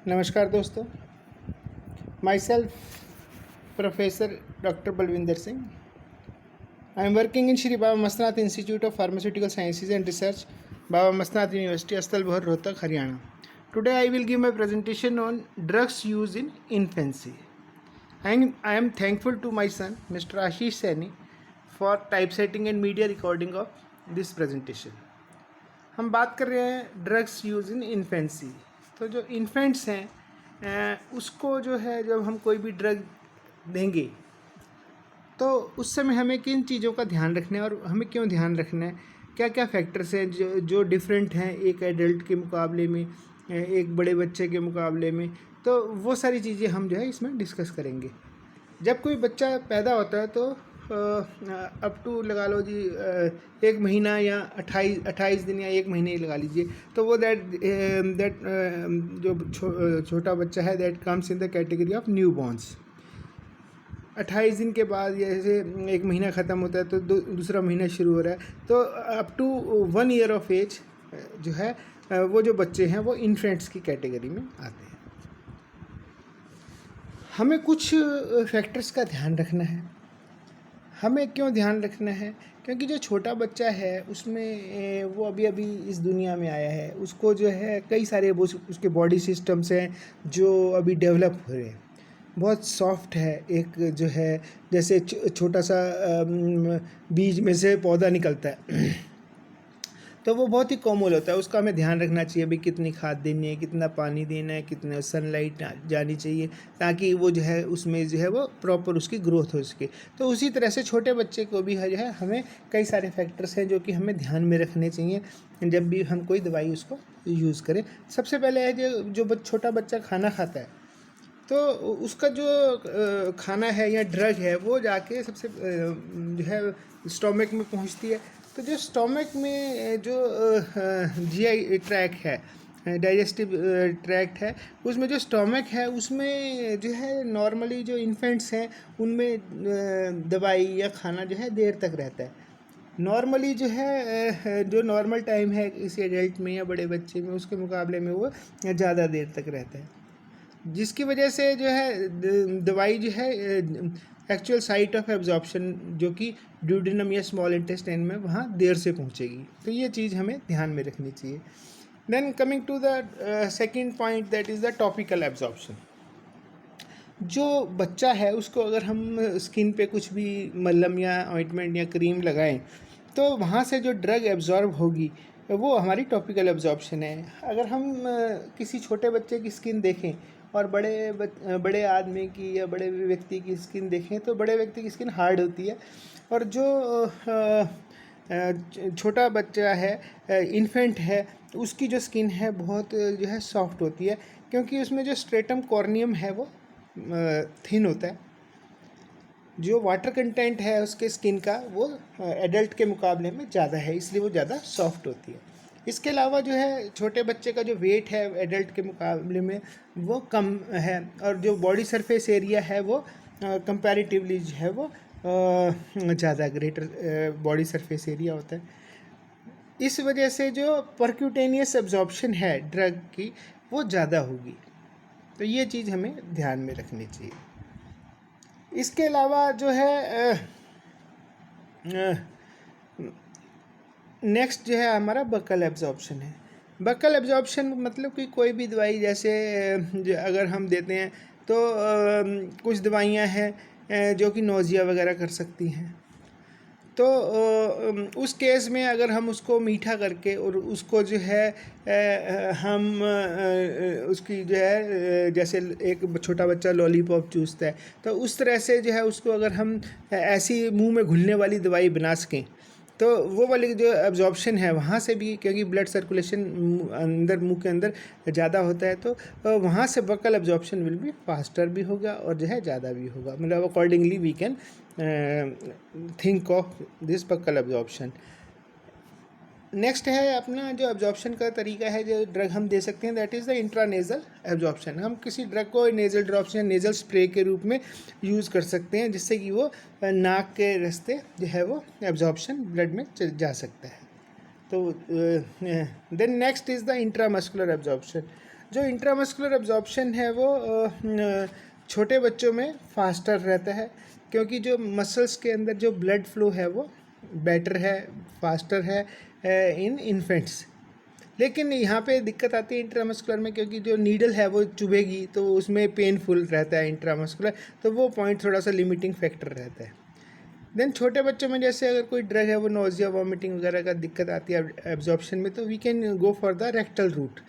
नमस्कार दोस्तों, my self professor doctor Balwinder Singh. I am working in Shri Baba Mastnath institute of pharmaceutical sciences and research, Baba Mastnath university, अस्तलबहर, Rohtak, Haryana. Today I will give my presentation on drugs used in infancy. I am thankful to my son, Mr. Ashish Saini, for typesetting and media recording of this presentation. हम बात कर रहे हैं drugs use in infancy. तो जो infants हैं उसको जो है जब हम कोई भी ड्रग देंगे तो उस समय हमें किन चीज़ों का ध्यान रखना है और हमें क्यों ध्यान रखना है, क्या क्या फैक्टर्स हैं जो डिफरेंट हैं एक एडल्ट के मुकाबले में, एक बड़े बच्चे के मुकाबले में। तो वो सारी चीज़ें हम जो है इसमें डिस्कस करेंगे। जब कोई बच्चा पैदा होता है तो अप टू लगा लो जी 1 महीना या 28 दिन या 1 महीने ही लगा लीजिए, तो वो दैट जो छोटा बच्चा है that comes in the category of new borns. 28 दिन के बाद जैसे 1 महीना ख़त्म होता है तो दूसरा महीना शुरू हो रहा है, तो up to 1 year of age जो है वो जो बच्चे हैं वो इन्फेंट्स की कैटेगरी में आते हैं। हमें कुछ फैक्टर्स का ध्यान रखना है। हमें क्यों ध्यान रखना है? क्योंकि जो छोटा बच्चा है उसमें वो अभी अभी इस दुनिया में आया है, उसको जो है कई सारे वो उसके बॉडी सिस्टम्स हैं जो अभी डेवलप हो रहे हैं। बहुत सॉफ्ट है, एक जो है जैसे छोटा सा बीज में से पौधा निकलता है तो वो बहुत ही कोमल होता है। उसका हमें ध्यान रखना चाहिए भाई कितनी खाद देनी है, कितना पानी देना है, कितने सनलाइट जानी चाहिए, ताकि वो जो है उसमें जो है वो प्रॉपर उसकी ग्रोथ हो सके। तो उसी तरह से छोटे बच्चे को भी जो है हमें कई सारे फैक्टर्स हैं जो कि हमें ध्यान में रखने चाहिए जब भी हम कोई दवाई उसको यूज़ करें। सबसे पहले है जो छोटा बच्चा खाना खाता है तो उसका जो खाना है या ड्रग है वो जाके सबसे जो है स्टोमक में पहुंचती है। तो जो स्टोमक में जो जीआई ट्रैक है, डाइजेस्टिव ट्रैक्ट है, उसमें जो स्टोमक है उसमें जो है नॉर्मली जो इन्फेंट्स हैं उनमें दवाई या खाना जो है देर तक रहता है। नॉर्मली जो है जो नॉर्मल टाइम है किसी एडल्ट में या बड़े बच्चे में उसके मुकाबले में वो ज़्यादा देर तक रहता है, जिसकी वजह से जो है दवाई जो है एक्चुअल साइट ऑफ एब्जॉर्प्शन जो कि ड्यूडेनम या स्मॉल इंटेस्टाइन में वहाँ देर से पहुँचेगी। तो ये चीज़ हमें ध्यान में रखनी चाहिए। Then coming to the second point that is the topical absorption. जो बच्चा है उसको अगर हम स्किन पे कुछ भी मलहम या ऑइंटमेंट या क्रीम लगाएं तो वहाँ से जो ड्रग एब्जॉर्ब होगी वो हमारी टॉपिकल एब्जॉर्प्शन है। अगर हम किसी छोटे बच्चे की स्किन देखें और बड़े आदमी की या बड़े व्यक्ति की स्किन देखें तो बड़े व्यक्ति की स्किन हार्ड होती है और जो छोटा बच्चा है इन्फेंट है उसकी जो स्किन है बहुत जो है सॉफ्ट होती है, क्योंकि उसमें जो स्ट्रेटम कॉर्नियम है वो थिन होता है। जो वाटर कंटेंट है उसके स्किन का वो एडल्ट के मुकाबले में ज़्यादा है, इसलिए वो ज़्यादा सॉफ्ट होती है। इसके अलावा जो है छोटे बच्चे का जो वेट है एडल्ट के मुकाबले में वो कम है और जो बॉडी सरफेस एरिया है वो कंपैरेटिवली जो है वो ज़्यादा ग्रेटर बॉडी सरफेस एरिया होता है। इस वजह से जो परक्यूटेनियस एब्जॉर्प्शन है ड्रग की वो ज़्यादा होगी। तो ये चीज़ हमें ध्यान में रखनी चाहिए। इसके अलावा जो है नेक्स्ट जो है हमारा बकल एब्जॉर्प्शन है। बकल एब्जॉर्प्शन मतलब कि कोई भी दवाई जैसे अगर हम देते हैं तो कुछ दवाइयां हैं जो कि नोज़िया वगैरह कर सकती हैं, तो उस केस में अगर हम उसको मीठा करके और उसको जो है हम उसकी जो है जैसे एक छोटा बच्चा लॉलीपॉप चूसता है तो उस तरह से जो है उसको अगर हम ऐसी मुंह में घुलने वाली दवाई बना सकें तो वो वाली जो एब्जॉर्प्शन है वहाँ से भी, क्योंकि ब्लड सर्कुलेशन अंदर मुंह के अंदर ज़्यादा होता है तो वहाँ से बकल एब्जॉर्प्शन विल भी फास्टर भी होगा और जो है ज़्यादा भी होगा। मतलब accordingly we can think of this buccal absorption. Next है अपना जो एब्जॉर्प्शन का तरीका है जो ड्रग हम दे सकते हैं दैट इज़ द इंट्रानेज़ल एब्जॉर्प्शन। हम किसी ड्रग को नेज़ल ड्रॉप्स या नेज़ल स्प्रे के रूप में यूज़ कर सकते हैं जिससे कि वो नाक के रास्ते जो है वो एब्जॉर्प्शन ब्लड में जा सकता है। तो then next is the intramuscular absorption. जो इंट्रामस्कुलर एब्जॉर्प्शन है वो छोटे बच्चों में फास्टर रहता है, क्योंकि जो मसल्स के अंदर जो ब्लड फ्लो है वो बेटर है, फास्टर है इन इन्फेंट्स। लेकिन यहाँ पे दिक्कत आती है इंट्रामस्कुलर में, क्योंकि जो नीडल है वो चुभेगी तो उसमें पेनफुल रहता है इंट्रामस्कुलर, तो वो पॉइंट थोड़ा सा लिमिटिंग फैक्टर रहता है। देन छोटे बच्चों में जैसे अगर कोई ड्रग है वो नोजिया वॉमिटिंग वगैरह का दिक्कत आती है एब्जॉर्प्शन में, तो we can go for the rectal route,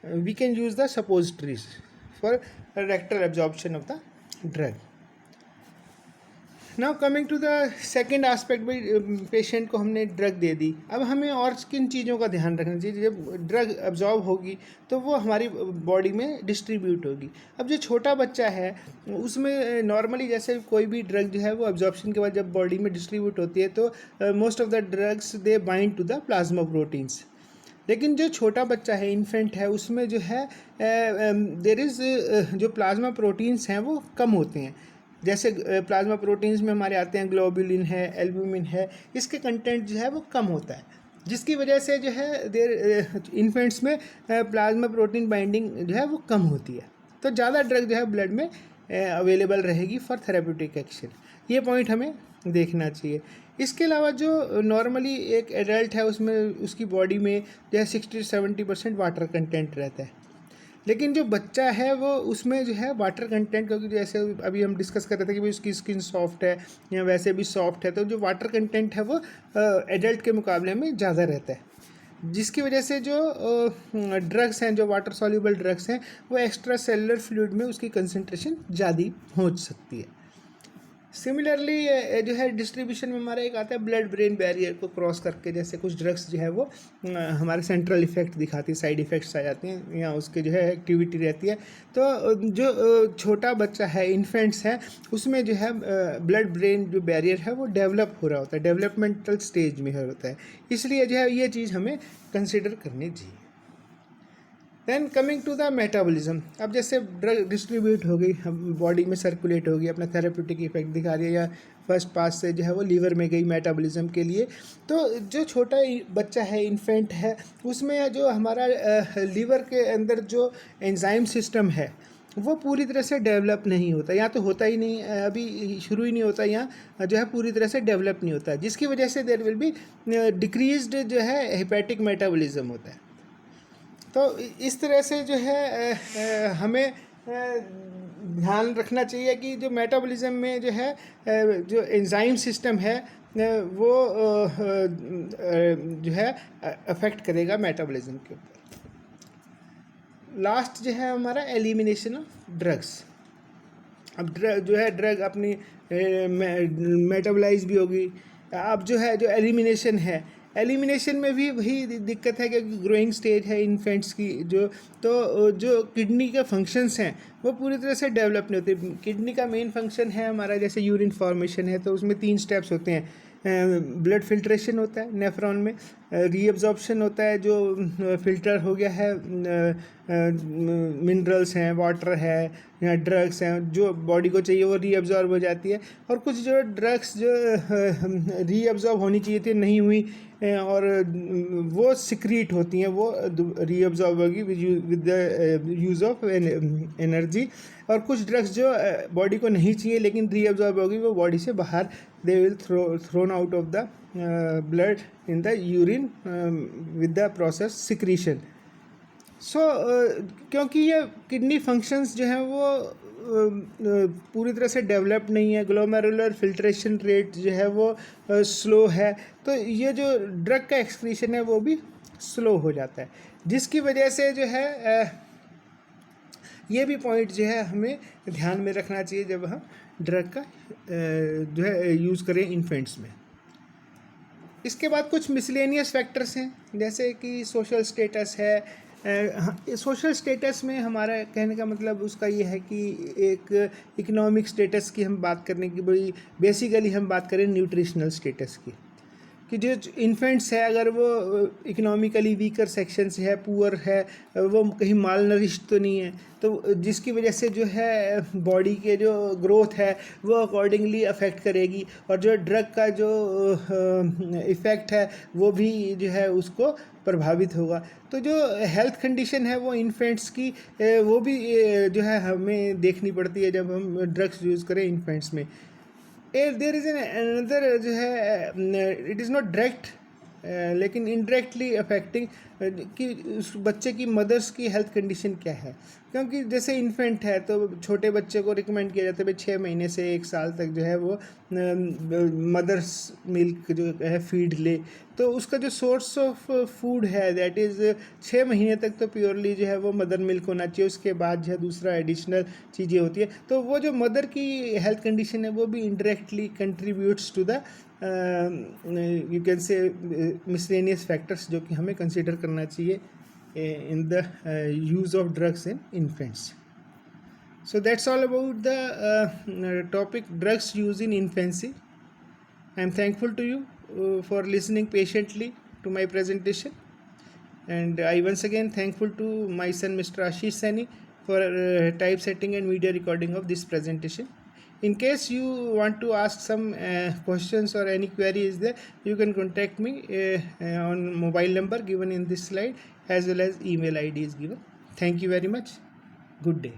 we can use the suppositories for rectal absorption of the drug. Now coming to the second aspect, भाई पेशेंट को हमने ड्रग दे दी, अब हमें और किन चीज़ों का ध्यान रखना चाहिए। जब ड्रग एब्जॉर्ब होगी तो वो हमारी बॉडी में डिस्ट्रीब्यूट होगी। अब जो छोटा बच्चा है उसमें नॉर्मली जैसे कोई भी ड्रग जो है वो एब्जॉर्प्शन के बाद जब बॉडी में डिस्ट्रीब्यूट होती है तो most of the drugs they bind to the plasma proteins. लेकिन जो छोटा बच्चा है, इन्फेंट है, उसमें जो है देर इज़ जो प्लाज्मा प्रोटीन्स हैं वो कम होते हैं। जैसे प्लाज्मा प्रोटीन्स में हमारे आते हैं ग्लोबुलिन है, एल्ब्यूमिन है, इसके कंटेंट जो है वो कम होता है, जिसकी वजह से जो है देर इन्फेंट्स में प्लाज्मा प्रोटीन बाइंडिंग जो है वो कम होती है, तो ज़्यादा ड्रग जो है ब्लड में अवेलेबल रहेगी फॉर थेरेप्यूटिक एक्शन। ये पॉइंट हमें देखना चाहिए। इसके अलावा जो नॉर्मली एक एडल्ट है उसमें उसकी बॉडी में जो है 60-70% वाटर कंटेंट रहता है, लेकिन जो बच्चा है वो उसमें जो है वाटर कंटेंट, क्योंकि जैसे अभी हम डिस्कस कर रहे थे कि भाई उसकी स्किन सॉफ्ट है या वैसे भी सॉफ्ट है, तो जो वाटर कंटेंट है वो एडल्ट के मुकाबले में ज़्यादा रहता है, जिसकी वजह से जो ड्रग्स हैं, जो वाटर सॉल्युबल ड्रग्स हैं, वो एक्स्ट्रा सेलुलर फ्लूइड में उसकी कंसनट्रेशन ज़्यादा हो सकती है। सिमिलरली जो है डिस्ट्रीब्यूशन में हमारा एक आता है ब्लड ब्रेन बैरियर को क्रॉस करके, जैसे कुछ ड्रग्स जो है वो हमारे सेंट्रल इफेक्ट दिखाती है, साइड इफ़ेक्ट्स आ जाते हैं या उसके जो है एक्टिविटी रहती है। तो जो छोटा बच्चा है, इन्फेंट्स है, उसमें जो है ब्लड ब्रेन जो बैरियर है वो डेवलप हो रहा होता है, डेवलपमेंटल स्टेज में होता है, इसलिए जो है ये चीज़ हमें कंसिडर करनी चाहिए। Then coming to the metabolism, अब जैसे ड्रग डिस्ट्रीब्यूट हो गई, बॉडी में सर्कुलेट हो गई, अपना थेरेप्यूटिक इफेक्ट दिखा रही है, या फर्स्ट पास से जो है वो लीवर में गई मेटाबॉलिज्म के लिए, तो जो छोटा बच्चा है, इन्फेंट है, उसमें जो हमारा लीवर के अंदर जो एंजाइम सिस्टम है वो पूरी तरह से डेवलप नहीं होता, या तो होता ही नहीं, अभी शुरू ही नहीं होता, या जो है पूरी तरह से डेवलप नहीं होता, जिसकी वजह से देयर विल बी डिक्रीज्ड जो है हेपेटिक मेटाबॉलिज्म होता है। तो इस तरह से जो है हमें ध्यान रखना चाहिए कि जो मेटाबॉलिज्म में जो है जो एंजाइम सिस्टम है वो जो है अफेक्ट करेगा मेटाबॉलिज्म के ऊपर। लास्ट जो है हमारा एलिमिनेशन ऑफ ड्रग्स। अब जो है ड्रग अपनी मेटाबोलाइज भी होगी, अब जो है जो एलिमिनेशन है, एलिमिनेशन में भी वही दिक्कत है, क्योंकि ग्रोइंग स्टेज है इन्फेंट्स की, जो किडनी के फंक्शंस हैं वो पूरी तरह से डेवलप नहीं होते। किडनी का मेन फंक्शन है हमारा, जैसे यूरिन फॉर्मेशन है, तो उसमें 3 स्टेप्स होते हैं। ब्लड फिल्ट्रेशन होता है नेफ्रॉन में, रीअब्जॉर्प्शन होता है जो फिल्टर हो गया है, मिनरल्स हैं, वाटर है या ड्रग्स हैं जो बॉडी को चाहिए वो रीअब्जॉर्ब हो जाती है, और कुछ जो ड्रग्स जो रीअब्जॉर्ब होनी चाहिए थी नहीं हुई और वो सिक्रीट होती हैं, वो रीअब्जॉर्ब होगी with the use of energy, और कुछ ड्रग्स जो बॉडी को नहीं चाहिए लेकिन रीअब्जॉर्ब होगी वो बॉडी से बाहर, they will thrown out of the blood in the urine with the process secretion. So क्योंकि ये किडनी फंक्शंस जो हैं वो पूरी तरह से डेवलप नहीं है, ग्लोमेरुलर फिल्ट्रेशन रेट जो है वो स्लो है, तो ये जो ड्रग का एक्सक्रीशन है वो भी स्लो हो जाता है, जिसकी वजह से जो है ये भी पॉइंट जो है हमें ध्यान में रखना चाहिए जब हम ड्रग का जो है यूज़ करें इन्फेंट्स में। इसके बाद कुछ मिसलेनियस फैक्टर्स हैं, जैसे कि सोशल स्टेटस है। सोशल स्टेटस में हमारा कहने का मतलब उसका ये है कि एक इकोनॉमिक स्टेटस की हम बात करने की, बड़ी बेसिकली हम बात करें न्यूट्रिशनल स्टेटस की। कि जो इन्फेंट्स है अगर वो इकोनॉमिकली वीकर सेक्शन से है, पुअर है, वो कहीं माल नरिश्ड तो नहीं है, तो जिसकी वजह से जो है बॉडी के जो ग्रोथ है वो अकॉर्डिंगली अफेक्ट करेगी, और जो ड्रग का जो इफ़ेक्ट है वो भी जो है उसको प्रभावित होगा। तो जो हेल्थ कंडीशन है वो इन्फेंट्स की वो भी जो है हमें देखनी पड़ती है जब हम ड्रग्स यूज़ करें इन्फेंट्स में। देर इज़ एन अनदर जो है, इट इज़ नॉट डायरेक्ट लेकिन इनडायरेक्टली अफेक्टिंग कि उस बच्चे की मदर्स की हेल्थ कंडीशन क्या है। क्योंकि जैसे इन्फेंट है तो छोटे बच्चे को रिकमेंड किया जाता है भाई 6 महीने से 1 साल तक जो है वो मदर्स मिल्क जो है फीड ले, तो उसका जो सोर्स ऑफ फूड है दैट इज़ 6 महीने तक तो प्योरली जो है वो मदर मिल्क होना चाहिए। उसके बाद जो है दूसरा एडिशनल चीज़ें होती है, तो वो जो मदर की हेल्थ कंडीशन है वो भी indirectly contributes to the you can say miscellaneous factors जो कि हमें कंसिडर करना चाहिए in the use of drugs in infants. So that's all about the topic drugs used in infancy. I am thankful to you for listening patiently to my presentation, and I once again thankful to my son Mr. Ashish Sani for typesetting and video recording of this presentation. In case you want to ask some questions or any query is there, you can contact me on mobile number given in this slide, as well as email ID is given. Thank you very much. Good day.